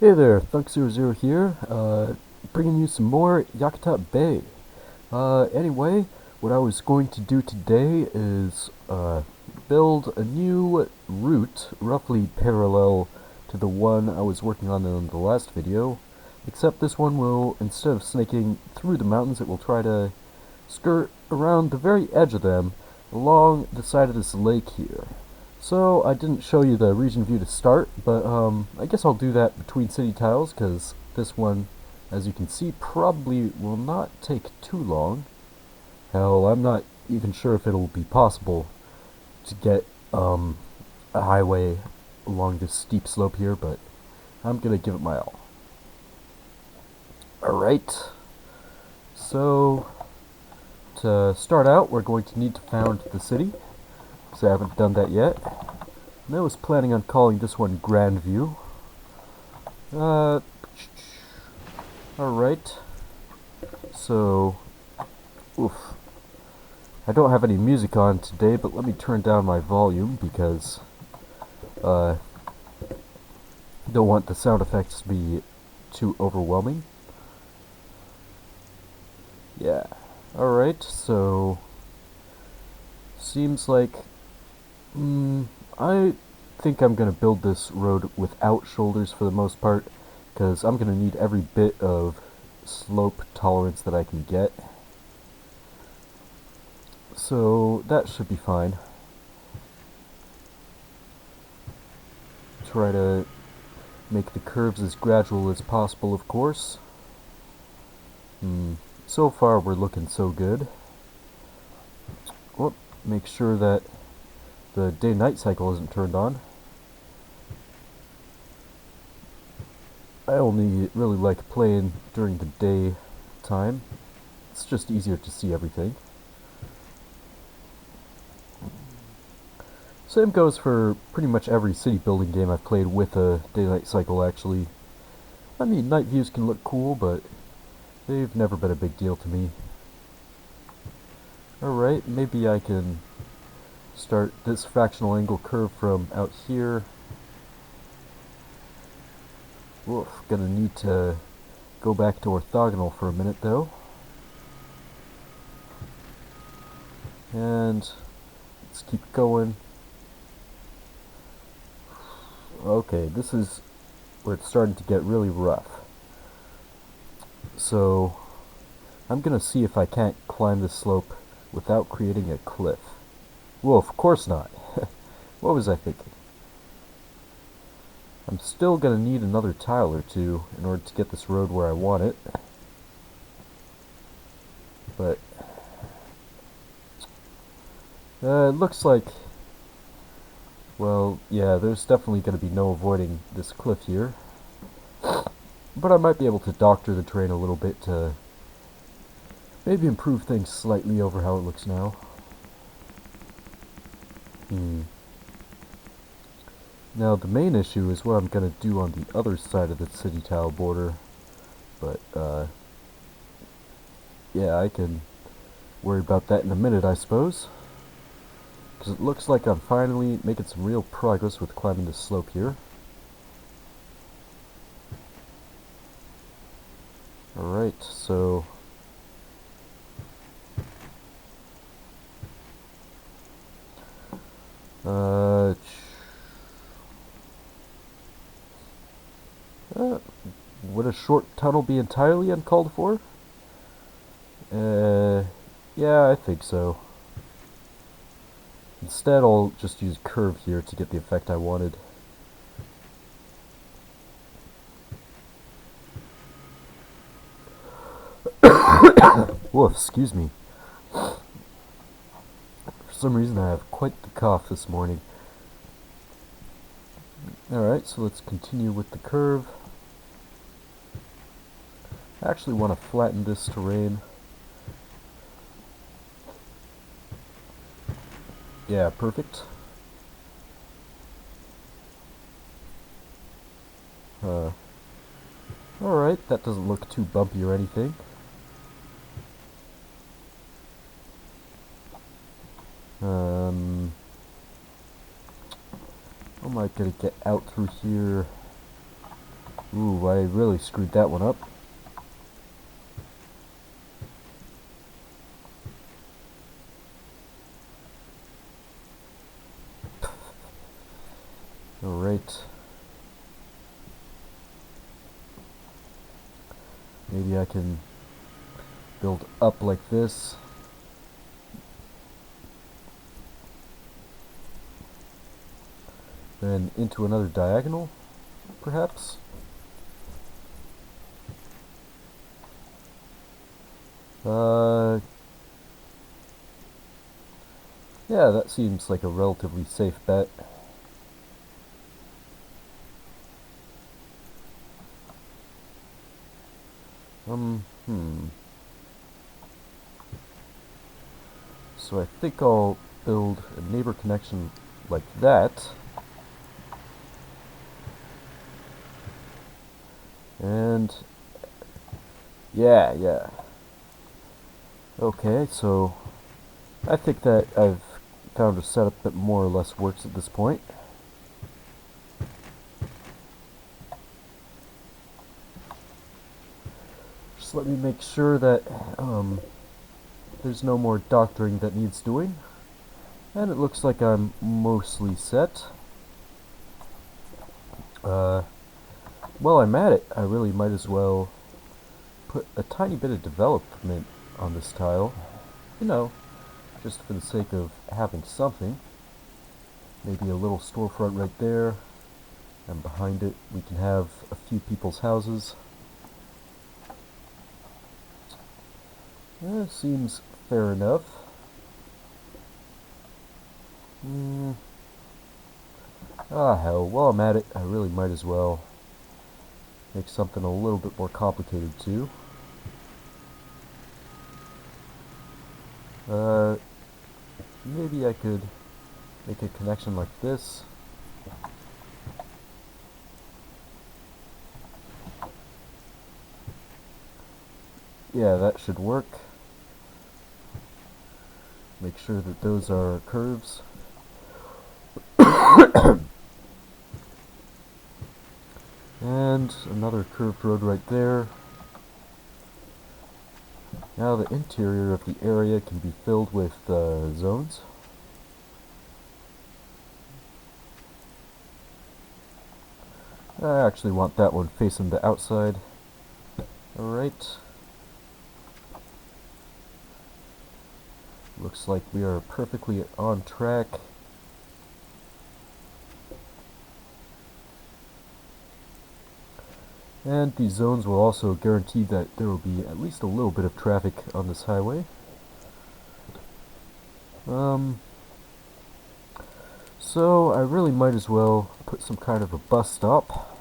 Hey there, Thunk00 here, bringing you some more Yakutat Bay. Anyway, what I was going to do today is, build a new route roughly parallel to the one I was working on in the last video, except this one will, instead of snaking through the mountains, it will try to skirt around the very edge of them along the side of this lake here. So I didn't show you the region view to start, but I guess I'll do that between city tiles, because this one, as you can see, probably will not take too long. Hell, I'm not even sure if it'll be possible to get a highway along this steep slope here, but I'm gonna give it my all. Alright, so to start out, we're going to need to found the city, because I haven't done that yet. And I was planning on calling this one Grandview. Alright. So, oof. I don't have any music on today, but let me turn down my volume because don't want the sound effects to be too overwhelming. Yeah. Alright, so seems like I think I'm gonna build this road without shoulders for the most part, because I'm gonna need every bit of slope tolerance that I can get. So that should be fine. Try to make the curves as gradual as possible, of course. So far we're looking so good. Well, make sure that the day-night cycle isn't turned on. I only really like playing during the day time. It's just easier to see everything. Same goes for pretty much every city building game I've played with a day-night cycle, actually. I mean, night views can look cool, but they've never been a big deal to me. Alright, maybe I can start this fractional angle curve from out here. Oof, gonna need to go back to orthogonal for a minute though. And let's keep going. Okay, this is where it's starting to get really rough. So I'm gonna see if I can't climb this slope without creating a cliff. Well, of course not. What was I thinking? I'm still gonna need another tile or two in order to get this road where I want it. But it looks like, well, yeah, there's definitely gonna be no avoiding this cliff here. But I might be able to doctor the terrain a little bit to maybe improve things slightly over how it looks now. Now the main issue is what I'm going to do on the other side of the city tile border, but yeah, I can worry about that in a minute, I suppose, because it looks like I'm finally making some real progress with climbing this slope here. Alright, so would a short tunnel be entirely uncalled for? Yeah, I think so. Instead, I'll just use curve here to get the effect I wanted. Woof, excuse me. For some reason I have quite the cough this morning. Alright, so let's continue with the curve. I actually want to flatten this terrain. Yeah, perfect. Alright, that doesn't look too bumpy or anything. How am I gonna get out through here? Ooh, I really screwed that one up. Alright. Maybe I can build up like this. Then into another diagonal, perhaps? Yeah, that seems like a relatively safe bet. So I think I'll build a neighbor connection like that. And yeah. Okay, so I think that I've found a setup that more or less works at this point. Just let me make sure that there's no more doctoring that needs doing. And it looks like I'm mostly set. While I'm at it, I really might as well put a tiny bit of development on this tile. You know, just for the sake of having something. Maybe a little storefront right there. And behind it, we can have a few people's houses. Seems fair enough. Hell, while I'm at it, I really might as well make something a little bit more complicated too. Maybe I could make a connection like this. Yeah, that should work. Make sure that those are curves. And another curved road right there. Now the interior of the area can be filled with zones. I actually want that one facing the outside. Alright. Looks like we are perfectly on track. And these zones will also guarantee that there will be at least a little bit of traffic on this highway. So I really might as well put some kind of a bus stop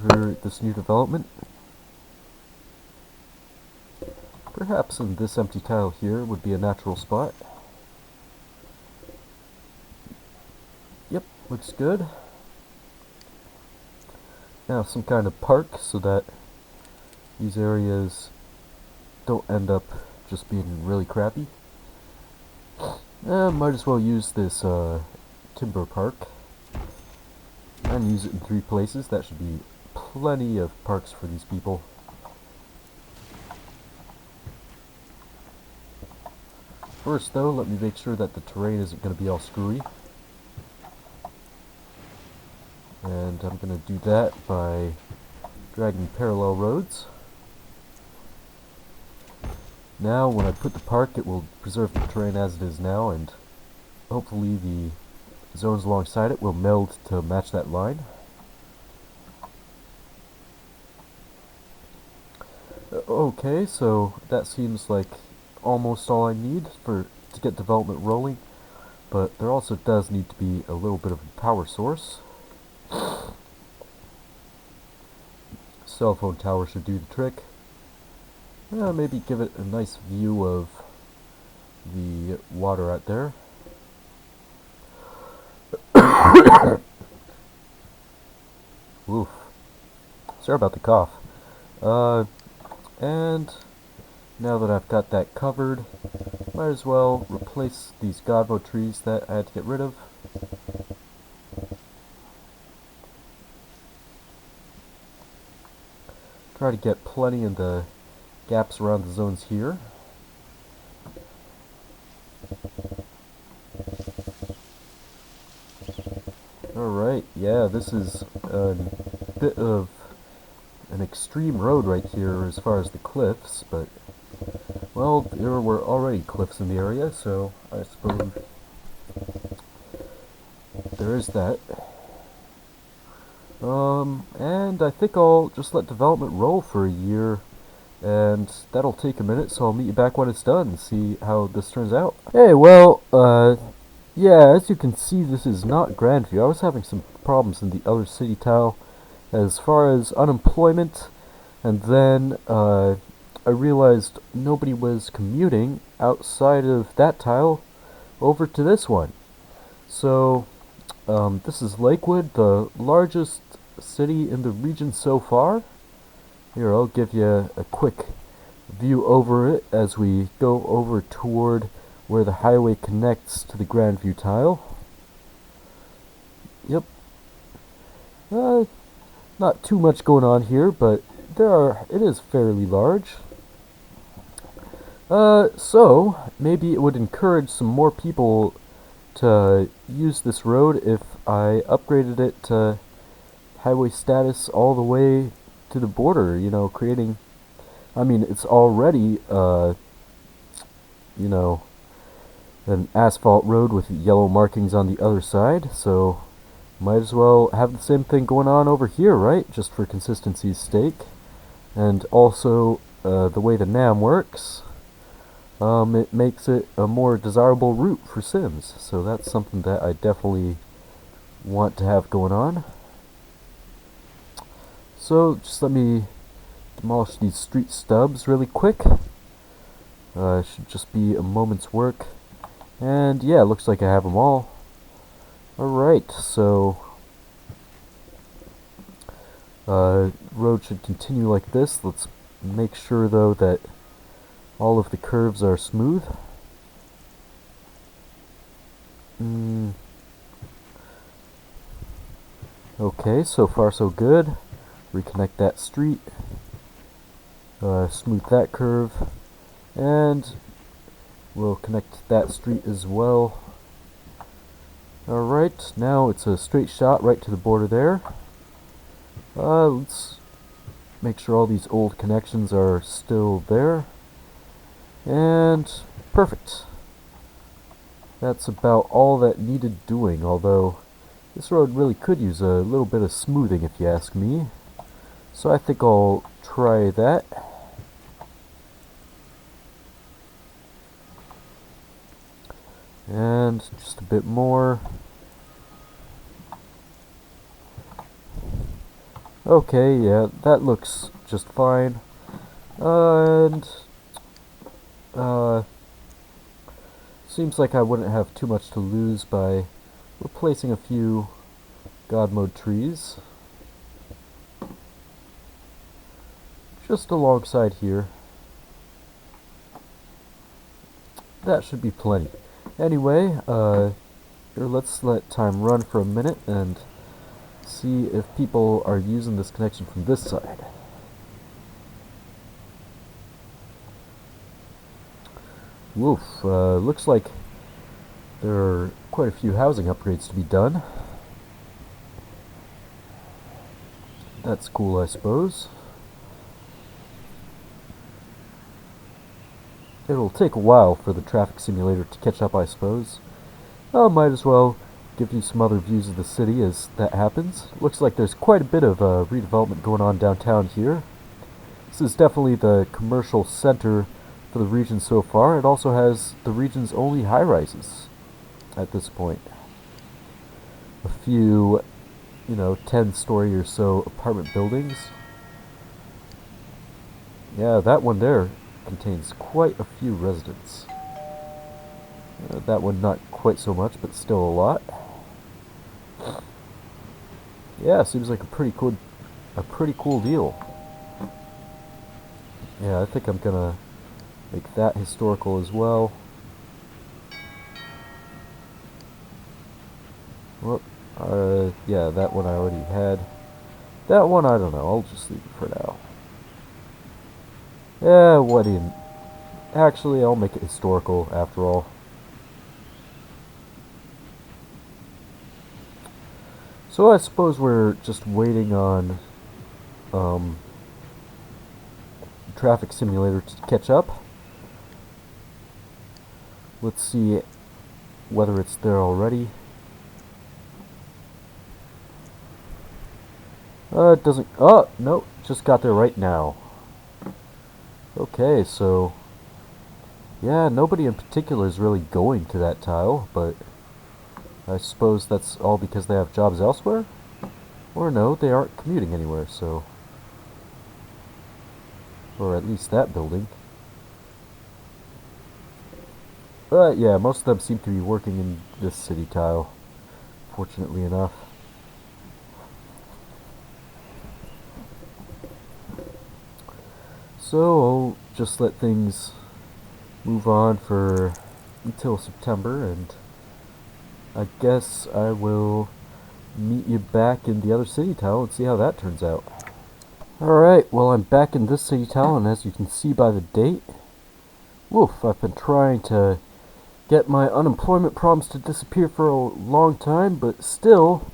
for this new development. Perhaps in this empty tile here would be a natural spot. Yep, looks good. Now some kind of park so that these areas don't end up just being really crappy. Might as well use this timber park and use it in 3 places. That should be plenty of parks for these people. First though, let me make sure that the terrain isn't going to be all screwy. And I'm going to do that by dragging parallel roads. Now when I put the park, it will preserve the terrain as it is now, and hopefully the zones alongside it will meld to match that line. Okay, so that seems like almost all I need to get development rolling, but there also does need to be a little bit of a power source. Cell phone tower should do the trick. Maybe give it a nice view of the water out there. Oof. Sorry about the cough. And now that I've got that covered, might as well replace these Godvo trees that I had to get rid of. Try to get plenty in the gaps around the zones here. Alright, yeah, this is a bit of an extreme road right here as far as the cliffs, but, well, there were already cliffs in the area, so I suppose there is that. And I think I'll just let development roll for a year, and that'll take a minute, so I'll meet you back when it's done and see how this turns out. Hey, well, yeah, as you can see, this is not Grandview. I was having some problems in the other city tile as far as unemployment, and then I realized nobody was commuting outside of that tile over to this one. So this is Lakewood, the largest city in the region so far. Here, I'll give you a quick view over it as we go over toward where the highway connects to the Grandview tile. Yep. Not too much going on here, but it is fairly large. So maybe it would encourage some more people to use this road if I upgraded it to highway status all the way to the border, you know, creating, I mean, it's already, you know, an asphalt road with yellow markings on the other side, so might as well have the same thing going on over here, right? Just for consistency's sake. And also, the way the NAM works, it makes it a more desirable route for Sims, so that's something that I definitely want to have going on. So, just let me demolish these street stubs really quick. Should just be a moment's work. And yeah, it looks like I have them all. Alright, so road should continue like this. Let's make sure though that all of the curves are smooth. Okay, so far so good. Reconnect that street. Smooth that curve. And we'll connect that street as well. Alright, now it's a straight shot right to the border there. Let's make sure all these old connections are still there. And perfect. That's about all that needed doing, although this road really could use a little bit of smoothing if you ask me. So I think I'll try that. And just a bit more. Okay, yeah, that looks just fine. And seems like I wouldn't have too much to lose by replacing a few God mode trees just alongside here. That should be plenty. Anyway, here, let's let time run for a minute and see if people are using this connection from this side. Woof, looks like there are quite a few housing upgrades to be done. That's cool, I suppose. It'll take a while for the traffic simulator to catch up, I suppose. I might as well give you some other views of the city as that happens. Looks like there's quite a bit of redevelopment going on downtown here. This is definitely the commercial center for the region so far. It also has the region's only high-rises at this point. A few, you know, 10-story or so apartment buildings. Yeah, that one there contains quite a few residents. That one not quite so much, but still a lot. Yeah, seems like a pretty cool deal. Yeah, I think I'm gonna make that historical as well. Well, yeah, that one I already had. That one, I don't know, I'll just leave it for now. What in? Actually, I'll make it historical after all. So I suppose we're just waiting on um, traffic simulator to catch up. Let's see whether it's there already. It doesn't. Oh, no, just got there right now. Okay, so yeah, nobody in particular is really going to that tile, but I suppose that's all because they have jobs elsewhere? Or no, they aren't commuting anywhere, so... Or at least that building. But yeah, most of them seem to be working in this city tile, fortunately enough. So I'll just let things move on for until September, and I guess I will meet you back in the other city tile and see how that turns out. Alright, well I'm back in this city tile, and as you can see by the date, woof, I've been trying to get my unemployment problems to disappear for a long time, but still,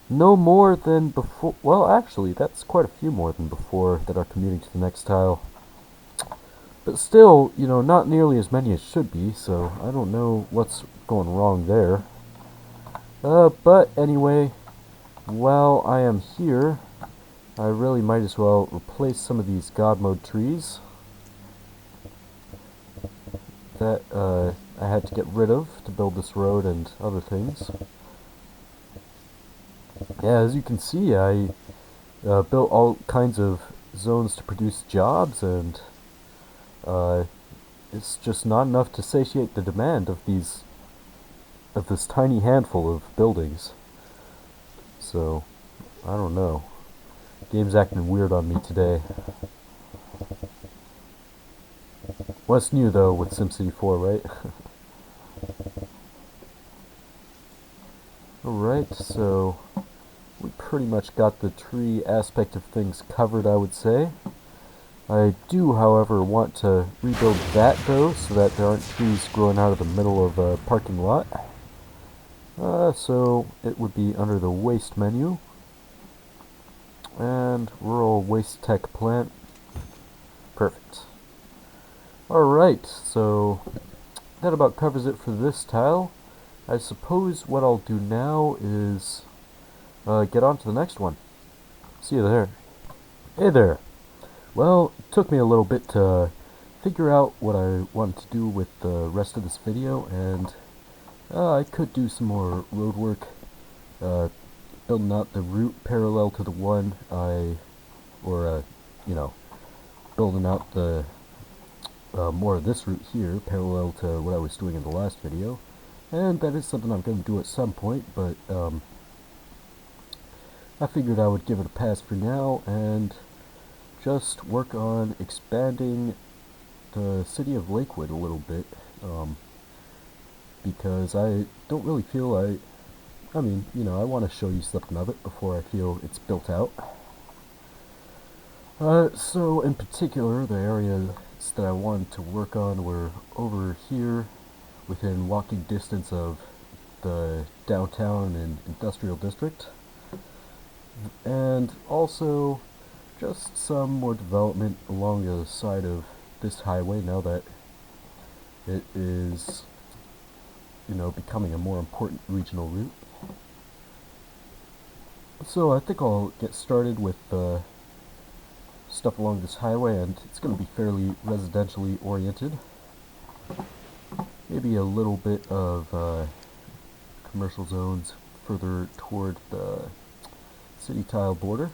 no more than before. Well, actually, that's quite a few more than before that are commuting to the next tile. But still, you know, not nearly as many as should be, so I don't know what's going wrong there. But anyway, while I am here, I really might as well replace some of these God mode trees that I had to get rid of to build this road and other things. Yeah, as you can see, I built all kinds of zones to produce jobs, and it's just not enough to satiate the demand of this tiny handful of buildings. So, I don't know. Game's acting weird on me today. What's new though with SimCity 4, right? Alright, so we pretty much got the tree aspect of things covered, I would say. I do, however, want to rebuild that though, so that there aren't trees growing out of the middle of a parking lot. So it would be under the waste menu. And rural waste tech plant. Perfect. Alright, so that about covers it for this tile. I suppose what I'll do now is get on to the next one. See you there. Hey there. Well, it took me a little bit to figure out what I wanted to do with the rest of this video, and I could do some more road work, building out the route parallel to the one you know, building out the more of this route here parallel to what I was doing in the last video, and that is something I'm going to do at some point, but I figured I would give it a pass for now and just work on expanding the city of Lakewood a little bit, because I don't really feel I mean, you know, I want to show you something of it before I feel it's built out. So in particular, the areas that I wanted to work on were over here, within walking distance of the downtown and industrial district, and also just some more development along the side of this highway now that it is, you know, becoming a more important regional route. So I think I'll get started with stuff along this highway, and it's going to be fairly residentially oriented. Maybe a little bit of commercial zones further toward the city tile border.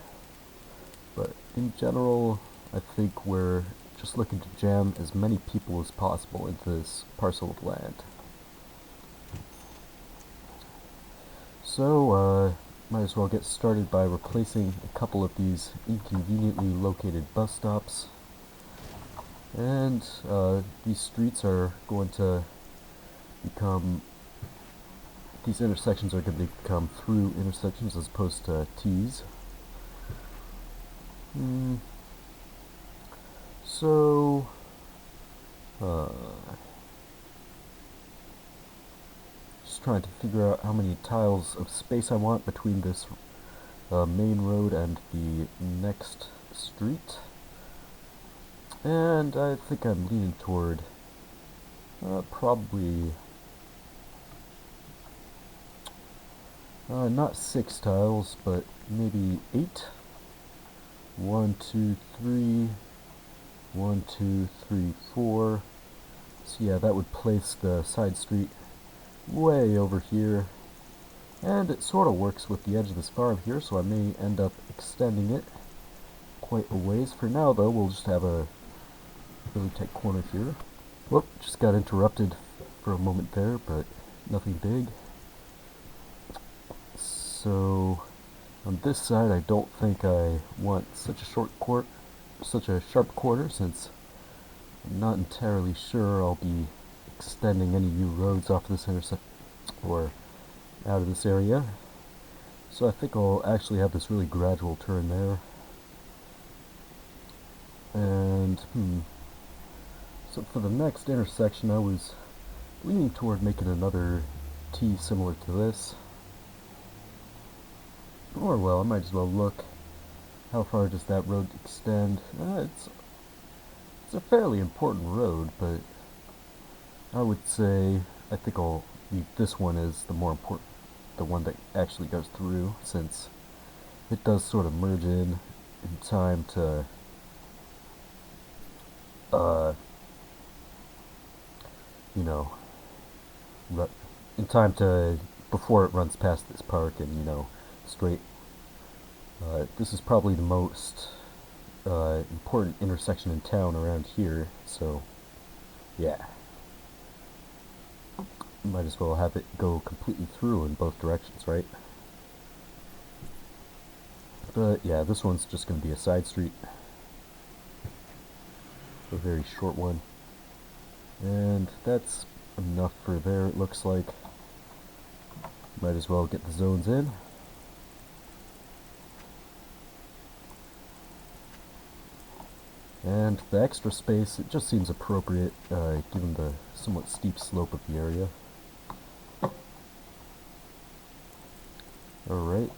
But in general, I think we're just looking to jam as many people as possible into this parcel of land. So, might as well get started by replacing a couple of these inconveniently located bus stops. And these streets are going to become, these intersections are going to become through intersections as opposed to T's. So trying to figure out how many tiles of space I want between this main road and the next street. And I think I'm leaning toward probably not 6 tiles, but maybe 8. 1, 2, 3, 1, 2, 3, 4. So yeah, that would place the side street way over here. And it sort of works with the edge of this farm here, so I may end up extending it quite a ways. For now, though, we'll just have a really tight corner here. Whoop, just got interrupted for a moment there, but nothing big. So on this side, I don't think I want such a sharp corner, since I'm not entirely sure I'll be extending any new roads off this intersection or out of this area. So I think I'll actually have this really gradual turn there. And so for the next intersection, I was leaning toward making another T similar to this. Or, well, I might as well look. How far does that road extend? It's a fairly important road, but I would say I think I'll leave this one as the more important, the one that actually goes through, since it does sort of merge in time to you know, in time to before it runs past this park and, you know, straight. This is probably the most important intersection in town around here, so yeah. Might as well have it go completely through in both directions, right? But yeah, this one's just going to be a side street. A very short one. And that's enough for there, it looks like. Might as well get the zones in. And the extra space, it just seems appropriate, given the somewhat steep slope of the area. Alright.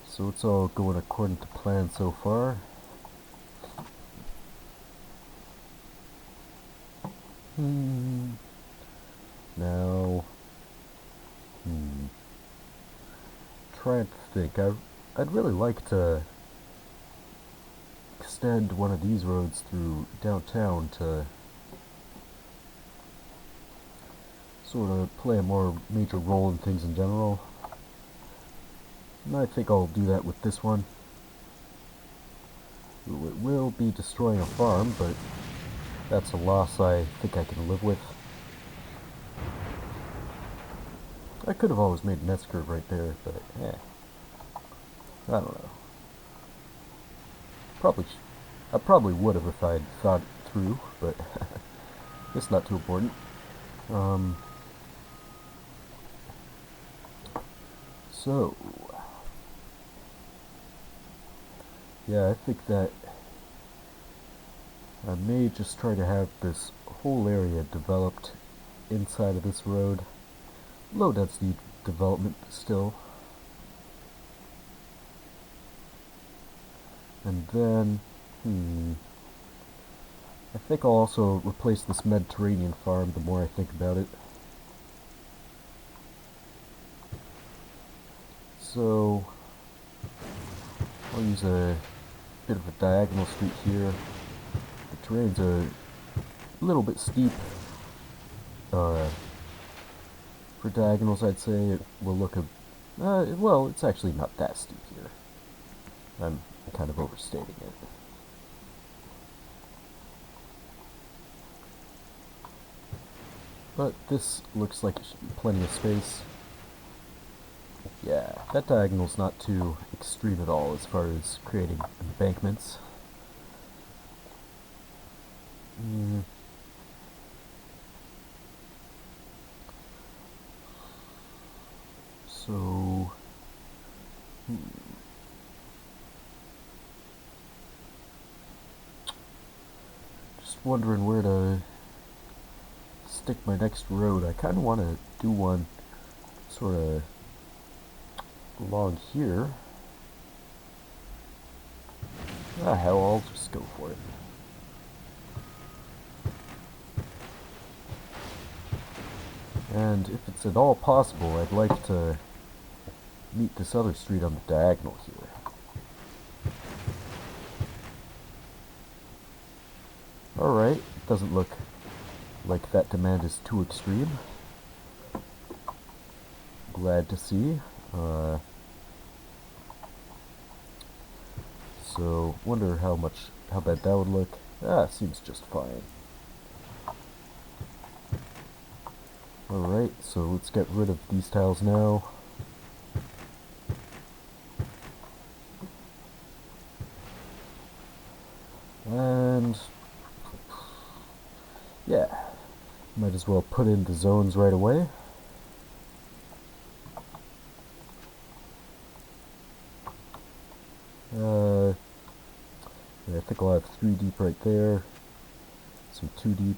So it's all going according to plan so far. Now, trying to think. I'd really like to extend one of these roads through downtown to sort of play a more major role in things in general. And I think I'll do that with this one. It will be destroying a farm, but that's a loss I think I can live with. I could have always made an S-curve right there, but I don't know. I probably would have if I'd thought it through, but it's not too important. So yeah, I think that I may just try to have this whole area developed inside of this road. Low density development still. And then, I think I'll also replace this Mediterranean farm the more I think about it. So, I'll use a bit of a diagonal street here. The terrain's a little bit steep. For diagonals, I'd say it will look well, it's actually not that steep here. I'm kind of overstating it. But this looks like it should be plenty of space. Yeah, that diagonal's not too extreme at all as far as creating embankments. So, just wondering where to stick my next road. I kind of want to do one sort of along here. Ah, hell, I'll just go for it. And if it's at all possible, I'd like to meet this other street on the diagonal here. Alright, it doesn't look like that demand is too extreme. Glad to see. So, wonder how bad that would look. Ah, seems just fine. Alright, so let's get rid of these tiles now. And yeah, might as well put in the zones right away. Yeah, I think I'll have 3 deep right there, some 2 deep.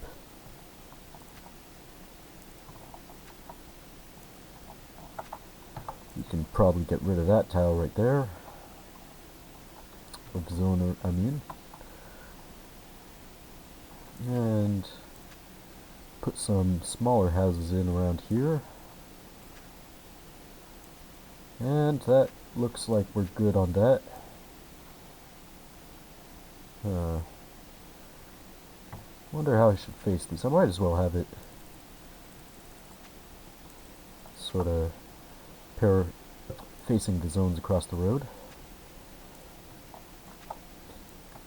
You can probably get rid of that tile right there. Of zone, I mean. And put some smaller houses in around here. And that looks like we're good on that. Wonder how I should face these. I might as well have it sort of facing the zones across the road.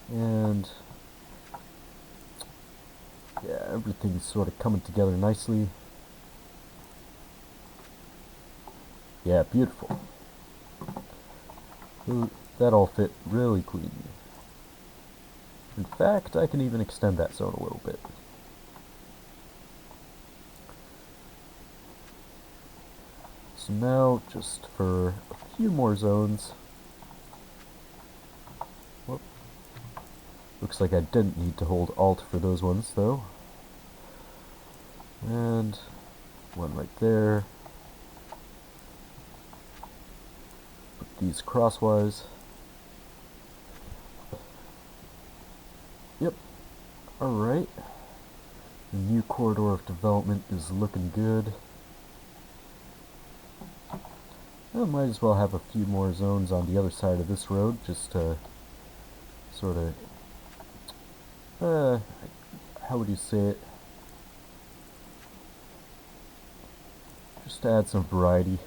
And yeah, everything's sort of coming together nicely. Yeah, beautiful. Ooh, that all fit really clean. In fact, I can even extend that zone a little bit. So now, just for a few more zones. Whoop. Looks like I didn't need to hold Alt for those ones, though. And one right there. Put these crosswise. Yep. Alright. The new corridor of development is looking good. I might as well have a few more zones on the other side of this road, just to sort of, how would you say it? Just to add some variety.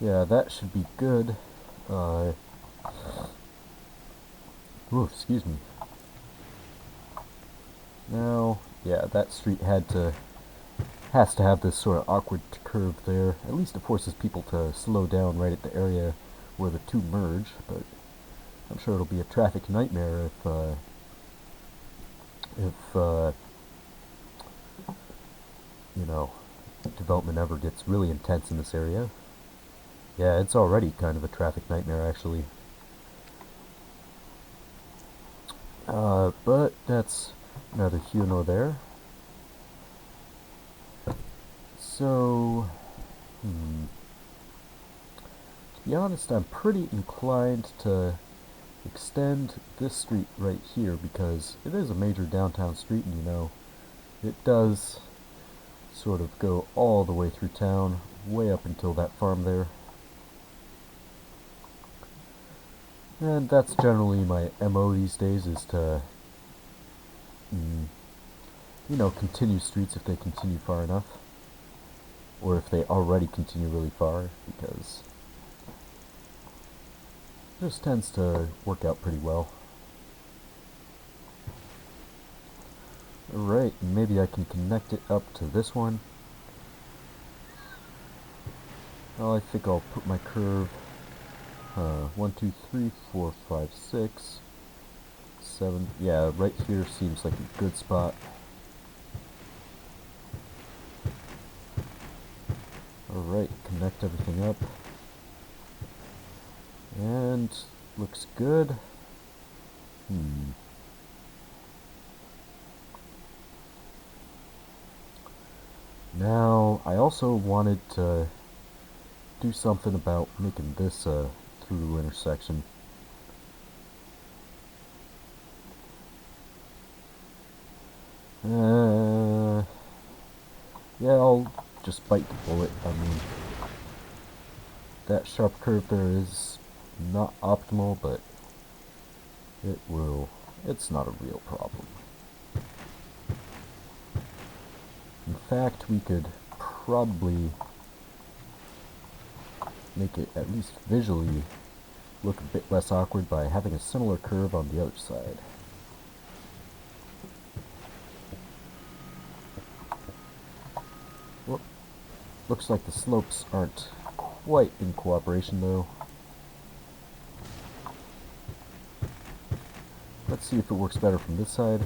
Yeah, that should be good. Ooh, excuse me. Now, yeah, that street has to have this sort of awkward curve there. At least it forces people to slow down right at the area where the two merge, but I'm sure it'll be a traffic nightmare if you know, development ever gets really intense in this area. Yeah, it's already kind of a traffic nightmare, actually. But that's neither here nor there. So, to be honest, I'm pretty inclined to extend this street right here because it is a major downtown street, and you know, it does sort of go all the way through town, way up until that farm there. And that's generally my MO these days, is to, you know, continue streets if they continue far enough. Or if they already continue really far, because it just tends to work out pretty well. Alright, maybe I can connect it up to this one. Well, I think I'll put my curve 1, 2, 3, 4, 5, 6, 7. Yeah, right here seems like a good spot. Alright, connect everything up. And looks good. Now, I also wanted to do something about making this a through intersection. Yeah, I'll just bite the bullet. I mean, that sharp curve there is not optimal, but it's not a real problem. In fact, we could probably make it at least visually look a bit less awkward by having a similar curve on the other side. Whoop. Looks like the slopes aren't quite in cooperation though. Let's see if it works better from this side.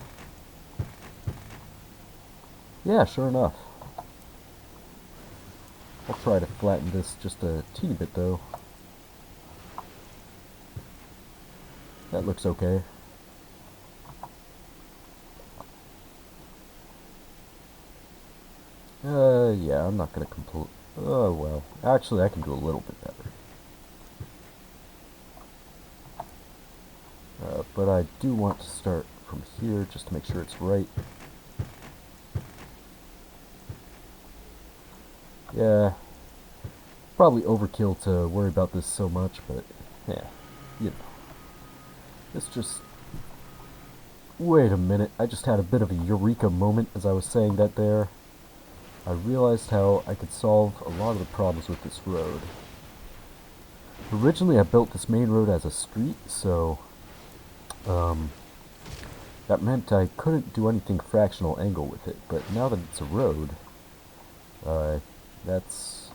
Yeah, sure enough. I'll try to flatten this just a teeny bit though. That looks okay. Yeah, I'm not gonna oh, well. Actually, I can do a little bit better. But I do want to start from here just to make sure it's right. Yeah, probably overkill to worry about this so much, but yeah, you know. It's just... Wait a minute, I just had a bit of a eureka moment as I was saying that there. I realized how I could solve a lot of the problems with this road. Originally I built this main road as a street, so that meant I couldn't do anything fractional angle with it, but now that it's a road, that's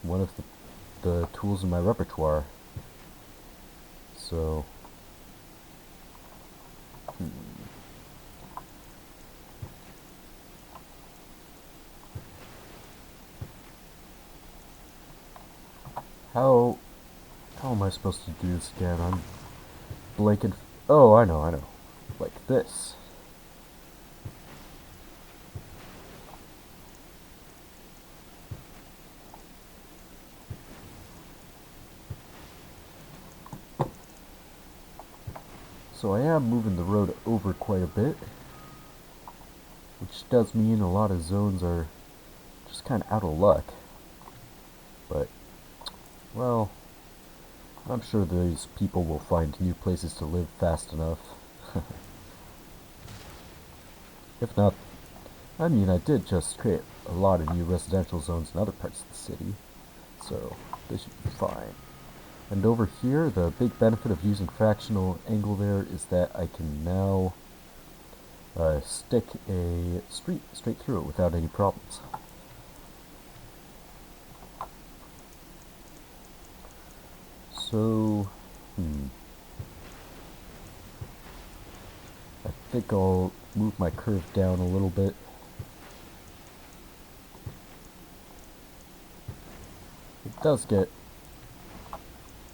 one of the tools in my repertoire. So, how am I supposed to do this again? I'm blanking. Oh, I know. Like this. So I am moving the road over quite a bit, which does mean a lot of zones are just kind of out of luck. But, well, I'm sure these people will find new places to live fast enough. If not, I mean, I did just create a lot of new residential zones in other parts of the city, so they should be fine. And over here, the big benefit of using fractional angle there is that I can now stick a street straight through it without any problems. So, I think I'll move my curve down a little bit. It does get,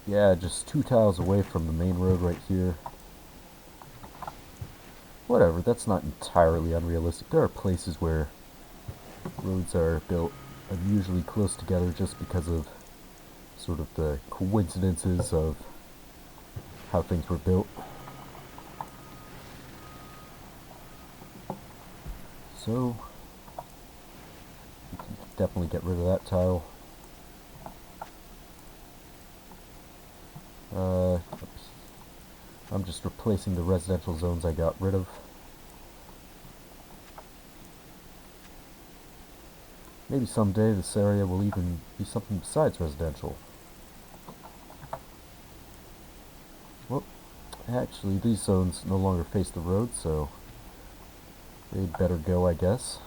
yeah, just 2 tiles away from the main road right here. Whatever, that's not entirely unrealistic. There are places where roads are built unusually close together just because of sort of the coincidences of how things were built. So, we can definitely get rid of that tile. I'm just replacing the residential zones I got rid of. Maybe someday this area will even be something besides residential. Well, actually these zones no longer face the road, so they'd better go, I guess.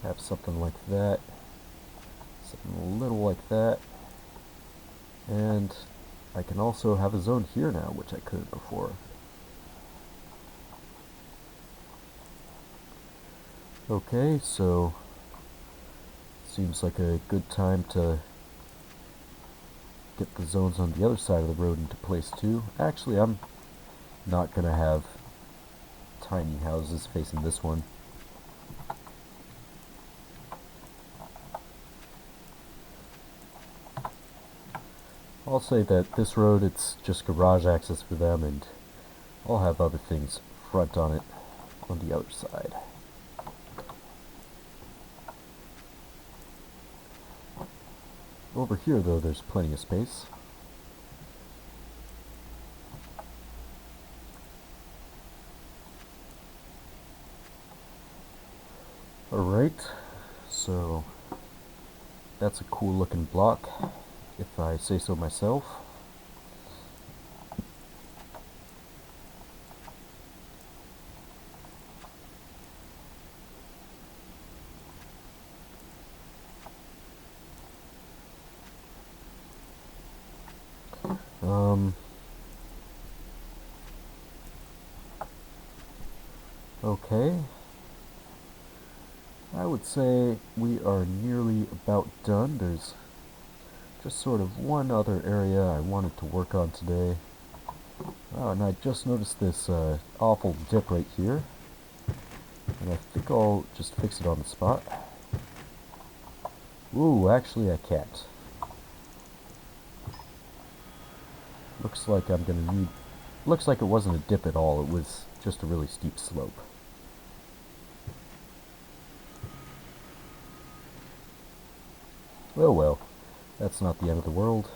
Have something like that. Something a little like that. And I can also have a zone here now, which I couldn't before. Okay, so seems like a good time to get the zones on the other side of the road into place too. Actually, I'm not gonna have tiny houses facing this one. I'll say that this road, it's just garage access for them, and I'll have other things front on it on the other side. Over here, though, there's plenty of space. Alright, so that's a cool looking block, if I say so myself. Okay. I would say we are nearly about done. There's just sort of one other area I wanted to work on today. Oh, and I just noticed this awful dip right here. And I think I'll just fix it on the spot. Ooh, actually I can't. Looks like I'm gonna need... Looks like it wasn't a dip at all, it was just a really steep slope. Oh well, that's not the end of the world.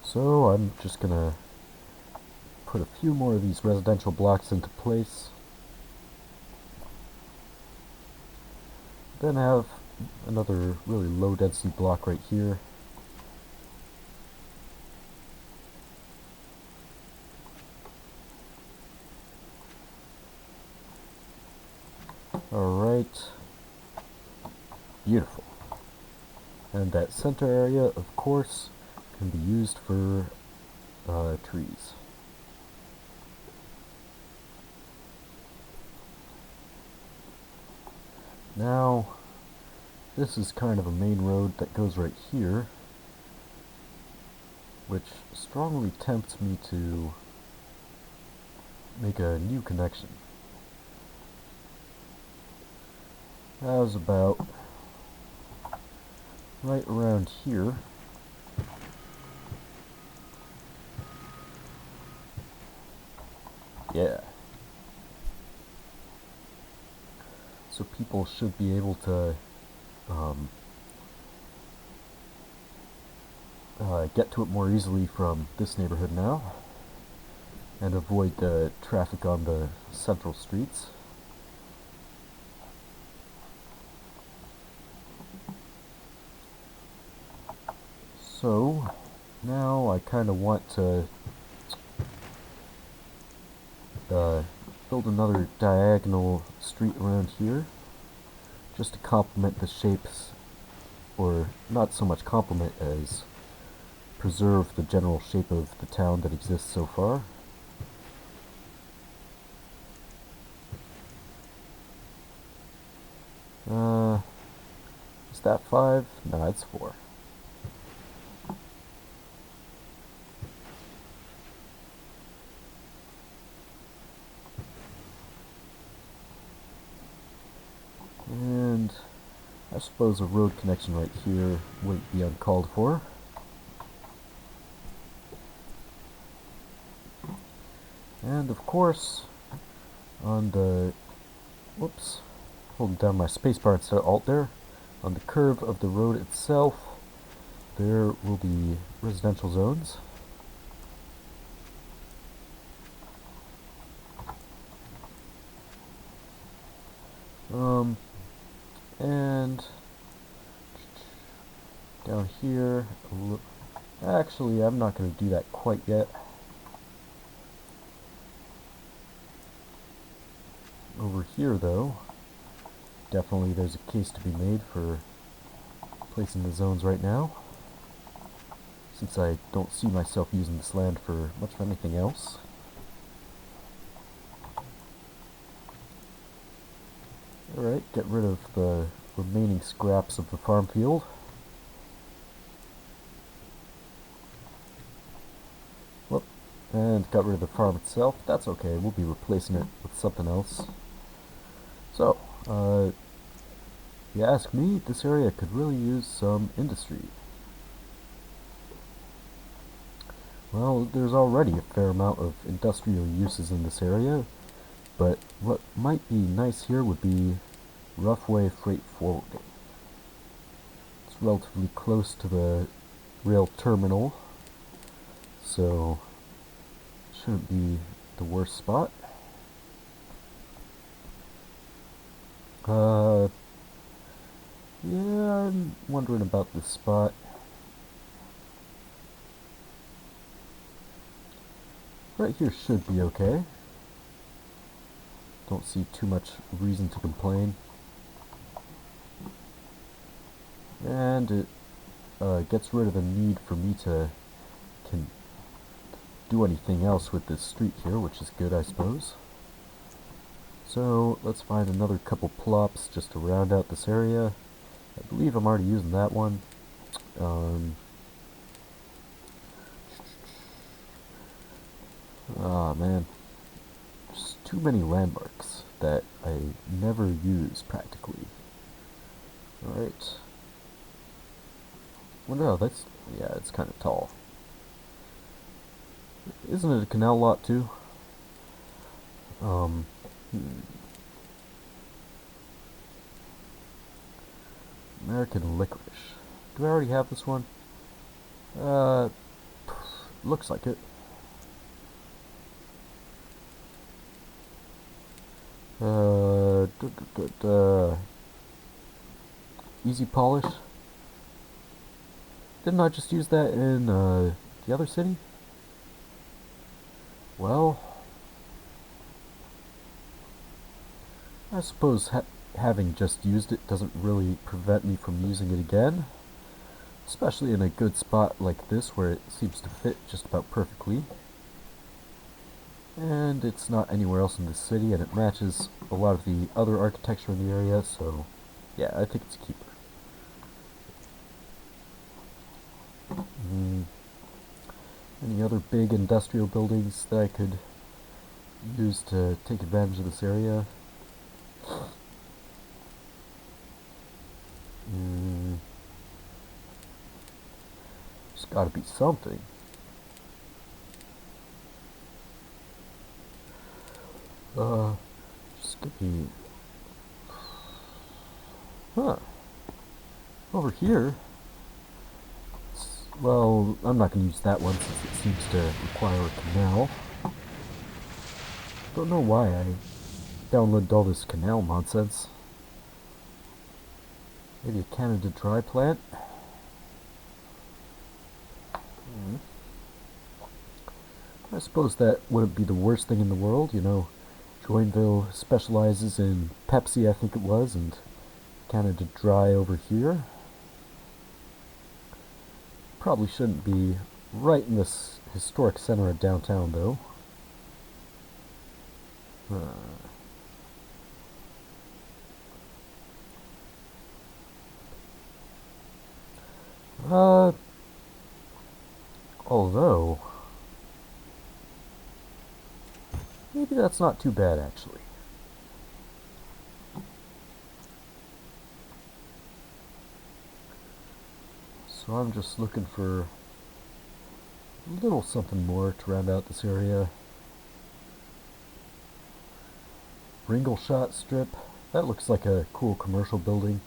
So I'm just gonna put a few more of these residential blocks into place. Then have another really low density block right here. Alright. Beautiful. And that center area, of course, can be used for trees. Now, this is kind of a main road that goes right here, which strongly tempts me to make a new connection. How's about right around here? Yeah. So people should be able to get to it more easily from this neighborhood now, and avoid the traffic on the central streets. So, now I kind of want to build another diagonal street around here, just to complement the shapes, or not so much complement as preserve the general shape of the town that exists so far. Is that 5? No, it's 4. And I suppose a road connection right here wouldn't be uncalled for. And of course, on the... whoops. Holding down my spacebar instead of Alt there. On the curve of the road itself, there will be residential zones. And down here, actually I'm not going to do that quite yet. Over here though, definitely there's a case to be made for placing the zones right now. since I don't see myself using this land for much of anything else. Alright, get rid of the remaining scraps of the farm field. Whoop. And got rid of the farm itself. That's okay, we'll be replacing it with something else. So, if you ask me, this area could really use some industry. Well, there's already a fair amount of industrial uses in this area, but what might be nice here would be roughway freight forwarding. It's relatively close to the rail terminal, so shouldn't be the worst spot. Yeah, I'm wondering about this spot. Right here should be okay. Don't see too much reason to complain. And it gets rid of the need for me to do anything else with this street here, which is good, I suppose. So let's find another couple plops just to round out this area. I believe I'm already using that one. Ah, man. Just too many landmarks that I never use practically. Alright. Well, no, that's... yeah, it's kind of tall. Isn't it a canal lot too? American licorice. Do I already have this one? Looks like it. Easy polish. Didn't I just use that in the other city? Well, I suppose having just used it doesn't really prevent me from using it again, especially in a good spot like this where it seems to fit just about perfectly. And it's not anywhere else in the city, and it matches a lot of the other architecture in the area, so yeah, I think it's a keeper. Any other big industrial buildings that I could use to take advantage of this area? There's gotta be something. Just give me... huh. Over here... well, I'm not going to use that one since it seems to require a canal. Don't know why I downloaded all this canal nonsense. Maybe a Canada Dry plant? I suppose that wouldn't be the worst thing in the world, you know. Joinville specializes in Pepsi, I think it was, and Canada Dry over here. Probably shouldn't be right in this historic center of downtown, though. Although, maybe that's not too bad, actually. So I'm just looking for a little something more to round out this area. Ringle shot strip. That looks like a cool commercial building.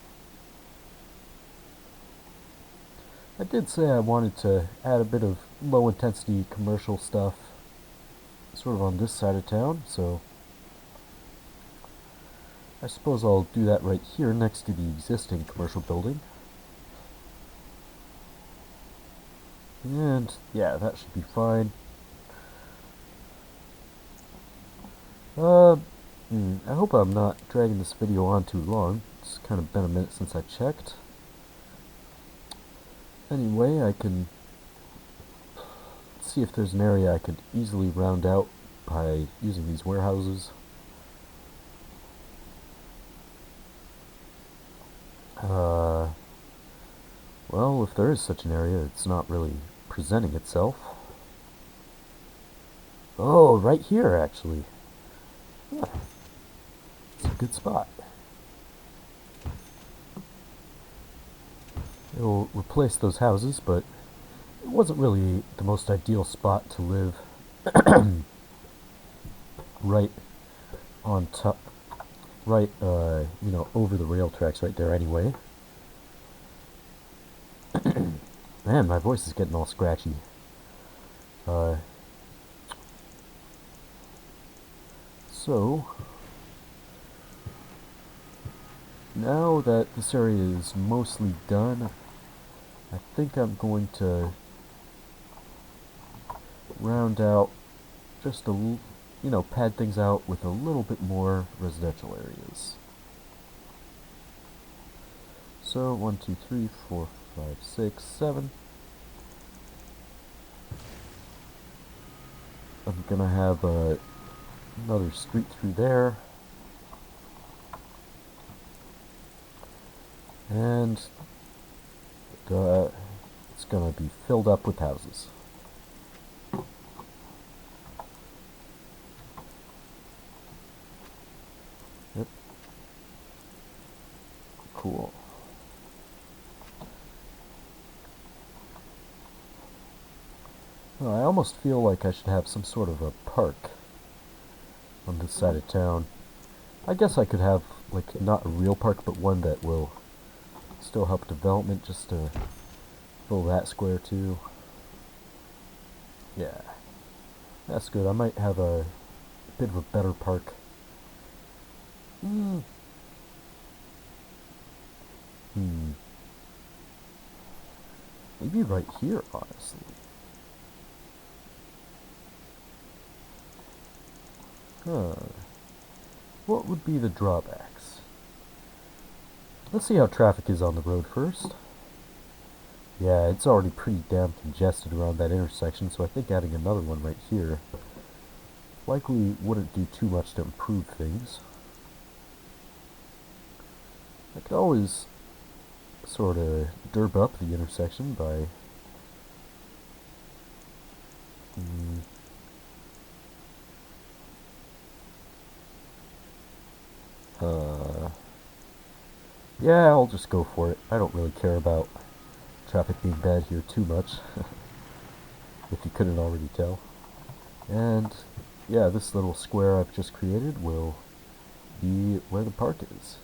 I did say I wanted to add a bit of low intensity commercial stuff sort of on this side of town, so I suppose I'll do that right here next to the existing commercial building. And yeah, that should be fine. I hope I'm not dragging this video on too long. It's kind of been a minute since I checked. Anyway, I can let's see if there's an area I could easily round out by using these warehouses. Well, if there is such an area, it's not really presenting itself. Oh, right here, actually. Yeah, it's a good spot. It'll replace those houses, but it wasn't really the most ideal spot to live right on top, right, over the rail tracks right there anyway. Man, my voice is getting all scratchy. So, now that this area is mostly done, I think I'm going to round out just pad things out with a little bit more residential areas. So, 1, 2, 3, 4, 5, 6, 7. I'm gonna have another street through there. And it's gonna be filled up with houses. Yep. Cool. Well, I almost feel like I should have some sort of a park on this side of town. I guess I could have, like, not a real park, but one that will still help development, just to fill that square too. Yeah, that's good. I might have a bit of a better park. Maybe right here, honestly. What would be the drawbacks? Let's see how traffic is on the road first. Yeah, it's already pretty damn congested around that intersection, so I think adding another one right here likely wouldn't do too much to improve things. I could always sort of derb up the intersection by yeah, I'll just go for it. I don't really care about traffic being bad here too much, if you couldn't already tell. And yeah, this little square I've just created will be where the park is.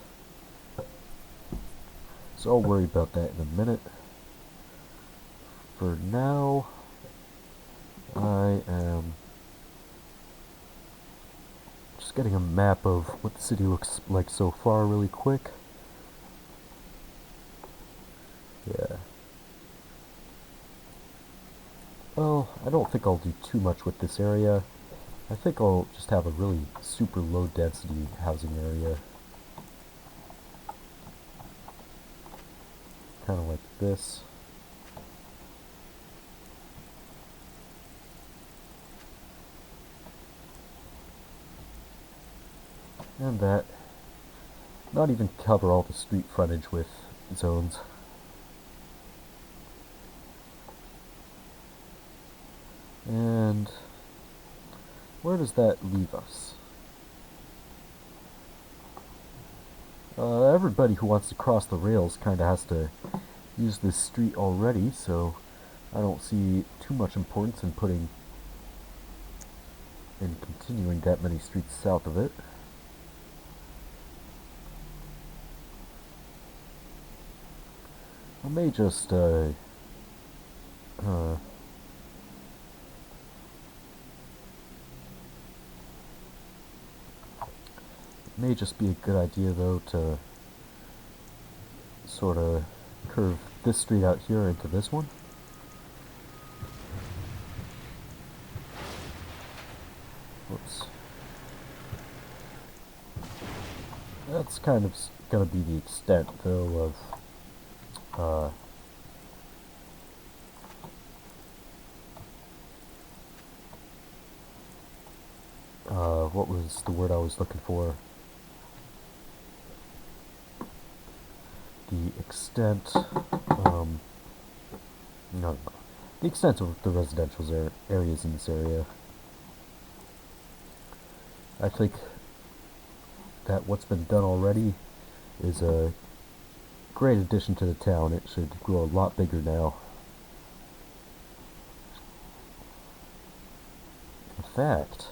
So I'll worry about that in a minute. For now, I am just getting a map of what the city looks like so far really quick. Yeah. Well, I don't think I'll do too much with this area. I think I'll just have a really super low density housing area. Kind of like this. And that. Not even cover all the street frontage with zones. And where does that leave us? Everybody who wants to cross the rails kind of has to use this street already, so I don't see too much importance in continuing that many streets south of it. I may just may just be a good idea, though, to sort of curve this street out here into this one. Whoops. That's kind of going to be the extent, though, of what was the word I was looking for? The extent, no, the extent of the residential areas in this area. I think that what's been done already is a great addition to the town. It should grow a lot bigger now. In fact,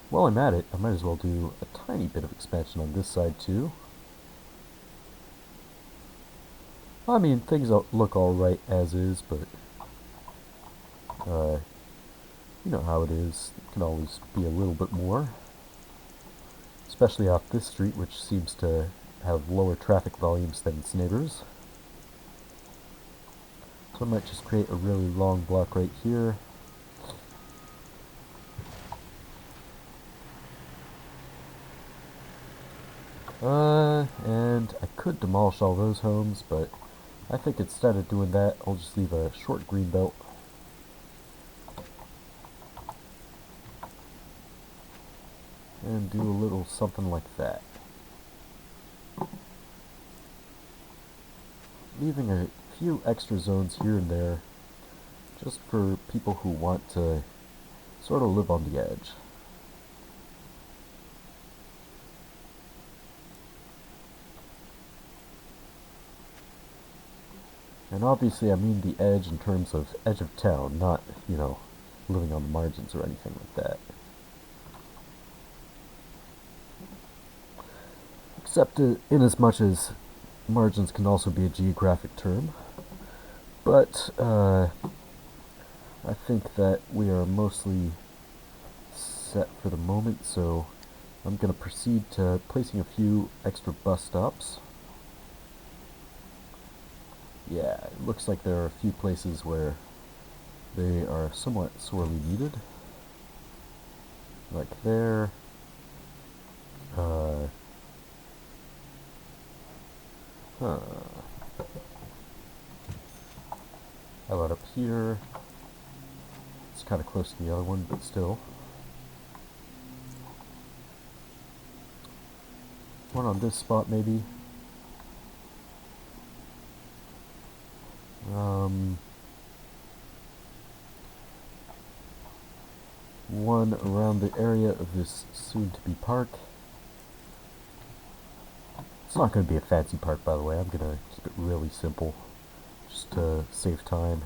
while I'm at it, I might as well do a tiny bit of expansion on this side too. I mean, things look alright as is, but you know how it is. It can always be a little bit more. Especially off this street, which seems to have lower traffic volumes than its neighbors. So I might just create a really long block right here. And I could demolish all those homes, but I think instead of doing that, I'll just leave a short green belt. And do a little something like that. Leaving a few extra zones here and there, just for people who want to sort of live on the edge. And obviously I mean the edge in terms of edge of town, not, you know, living on the margins or anything like that. Except in as much as margins can also be a geographic term. But I think that we are mostly set for the moment, so I'm going to proceed to placing a few extra bus stops. Yeah, it looks like there are a few places where they are somewhat sorely needed. Like there. How about up here? It's kind of close to the other one, but still. One on this spot, maybe. One around the area of this soon-to-be park. It's not going to be a fancy park, by the way. I'm going to keep it really simple, just to save time.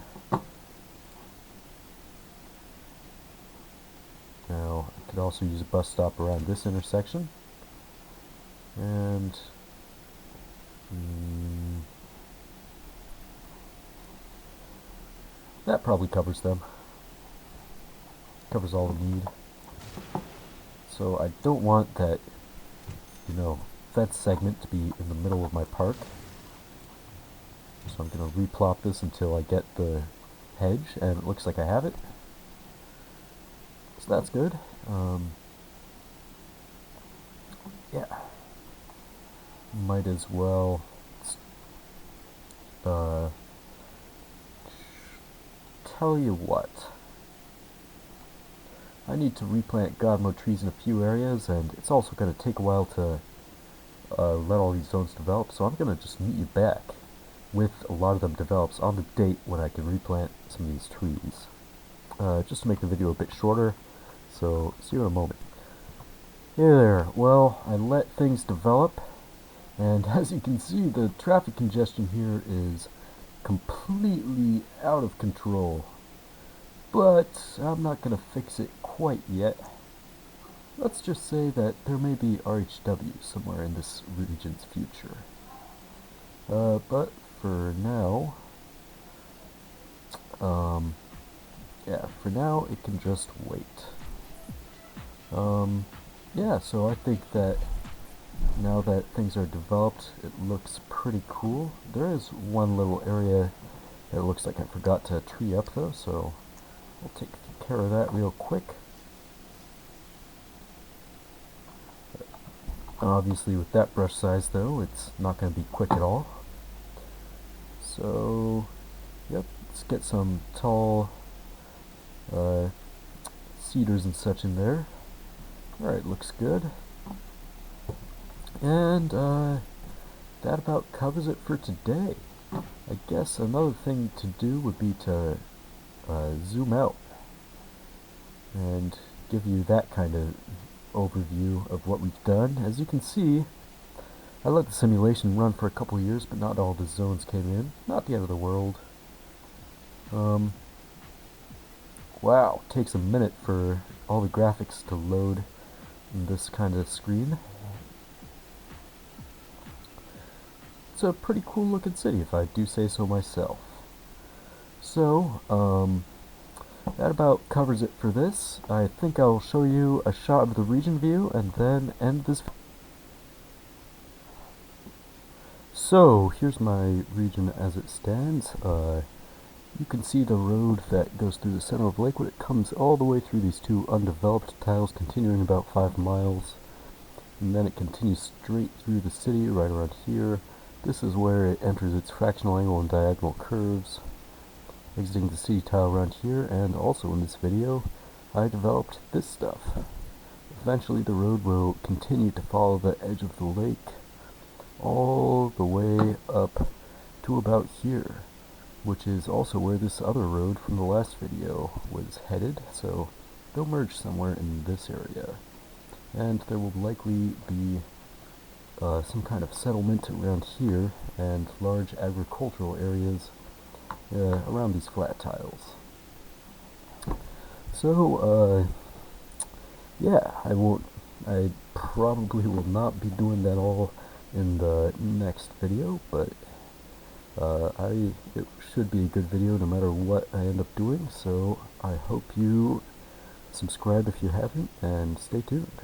Now, I could also use a bus stop around this intersection. And that probably covers them. Covers all the need. So I don't want that, you know, fence segment to be in the middle of my park. So I'm going to replop this until I get the hedge, and it looks like I have it. So that's good. Yeah. Might as well tell you what. I need to replant godmo trees in a few areas, and it's also going to take a while to let all these zones develop, so I'm going to just meet you back with a lot of them develops on the date when I can replant some of these trees. Just to make the video a bit shorter, so see you in a moment. Hey there, well, I let things develop, and as you can see, the traffic congestion here is completely out of control. But I'm not going to fix it quite yet. Let's just say that there may be RHW somewhere in this region's future. But for now, yeah, for now it can just wait. Yeah, so I think that now that things are developed, it looks pretty cool. There is one little area that looks like I forgot to tree up though, so I'll take care of that real quick. Obviously with that brush size though, it's not going to be quick at all. So, yep, let's get some tall cedars and such in there. Alright, looks good. And that about covers it for today. I guess another thing to do would be to zoom out and give you that kind of overview of what we've done. As you can see, I let the simulation run for a couple years, but not all the zones came in. Not the end of the world. Wow, it takes a minute for all the graphics to load in this kind of screen. It's a pretty cool looking city, if I do say so myself. So, that about covers it for this. I think I'll show you a shot of the region view and then end this. So, here's my region as it stands. You can see the road that goes through the center of Lakewood. It comes all the way through these two undeveloped tiles, continuing about 5 miles. And then it continues straight through the city, right around here. This is where it enters its fractional angle and diagonal curves, exiting the city tile around here. And also in this video, I developed this stuff. Eventually the road will continue to follow the edge of the lake all the way up to about here, which is also where this other road from the last video was headed, so they'll merge somewhere in this area. And there will likely be some kind of settlement around here, and large agricultural areas around these flat tiles. So, yeah, I probably will not be doing that all in the next video, but it should be a good video no matter what I end up doing, so I hope you subscribe if you haven't, and stay tuned.